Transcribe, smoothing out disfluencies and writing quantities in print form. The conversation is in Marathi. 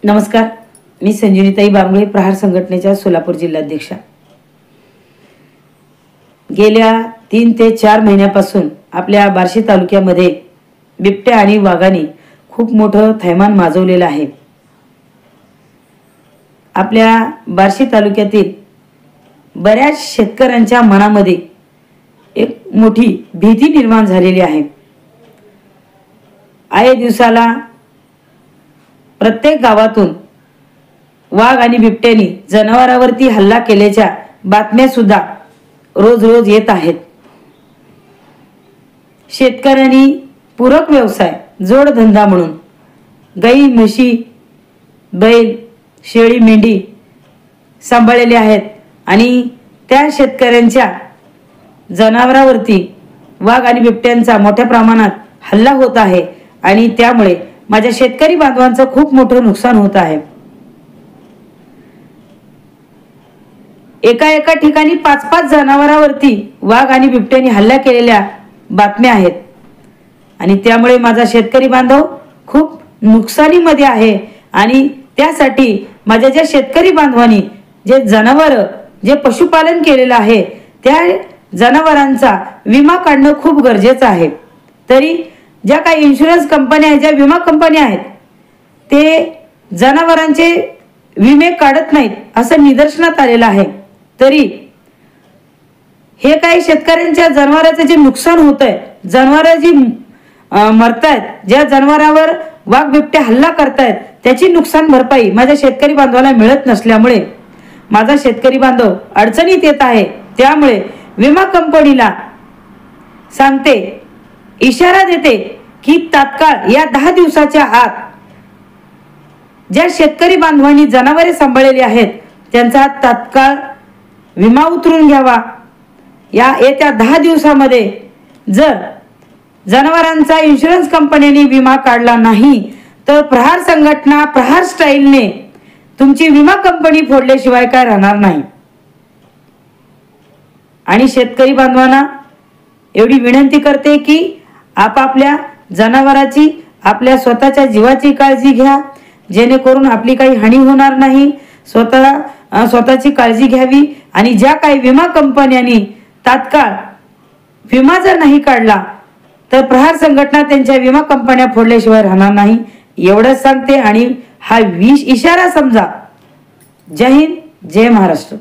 नमस्कार, मी संजीवनीताई बांगळे, प्रहार संघटनेच्या सोलापूर जिल्हाध्यक्षा। गेल्या 3 ते 4 महिन्यापासून आपल्या बार्शी तालुक्यामध्ये बिबट्या आणि वाघांनी खूप मोठं थैमान माजवलेलं आहे। आपल्या बार्शी तालुक्यातील बऱ्याच शेतकऱ्यांच्या मनामध्ये एक मोठी भीती निर्माण झालेली आहे। आये दिवसाला प्रत्येक गावातून वाघ आणि बिबट्यानी जनावरांवरती हल्ला केल्याच्या बातम्या सुद्धा रोज रोज येत आहेत। शेतकऱ्यांनी पूरक व्यवसाय जोडधंदा म्हणून गाई, म्हशी, बैल, शेळी, मेंढी सांभाळलेले आहेत आणि त्या शेतकऱ्यांच्या जनावरांवरती वाघ आणि बिबट्यांचा मोठ्या प्रमाणात हल्ला होत आहे आणि त्यामुळे माझ्या शेतकरी बांधवांचं खूप मोठं नुकसान होत आहे। एका ठिकाणी 5-5 जनावरांवरती वाघ आणि बिबट्याने हल्ला केलेल्या बातम्या आहेत आणि त्यामुळे माझा शेतकरी बांधव खूप नुकसानीमध्ये आहे आणि त्यासाठी माझ्या ज्या शेतकरी बांधवांनी जे जनावर जे पशुपालन केलेलं आहे त्या जनावरांचा विमा काढणं खूप गरजेचं आहे। तरी ज्या काही इन्शुरन्स कंपन्या आहेत, ज्या विमा कंपन्या आहेत, ते जनावरांचे विमे काढत नाहीत असं निदर्शनात आलेलं आहे। तरी हे काही शेतकऱ्यांच्या जनावरांचे जे नुकसान होतंय, जनावरं जी मरतायत, ज्या जनावरांवर वाघ बिबटे हल्ला करतायत, त्याची नुकसान भरपाई माझ्या शेतकरी बांधवाला मिळत नसल्यामुळे माझा शेतकरी बांधव अडचणीत येत आहे। त्यामुळे विमा कंपनीला सांगते, इशारा देते की तात्काळ या 10 दिवसाच्या आत ज्या शेतकरी बांधवांनी जनावरे सांभाळलेली आहेत त्यांचा तात्काळ विमा उतरून घ्यावा। या येत्या 10 दिवसामध्ये जर जनावरांचा इन्शुरन्स कंपनीने विमा काढला नाही तर प्रहार संघटना प्रहार स्टाईलने तुमची विमा कंपनी फोडल्याशिवाय काय राहणार नाही। आणि शेतकरी बांधवांना एवढी विनंती करते की आपापल्या जनावरांची, आपल्या स्वतःच्या जीवाची काळजी घ्या, जेणेकरून आपली काही हानी होणार नाही। स्वतःची काळजी घ्यावी आणि ज्या काही विमा कंपन्यांनी तात्काळ विमा जर नाही काढला तर प्रहार संघटना त्यांच्या विमा कंपन्या फोडल्याशिवाय राहणार नाही, एवढंच सांगते आणि हा इशारा समजा। जय हिंद, जय महाराष्ट्र।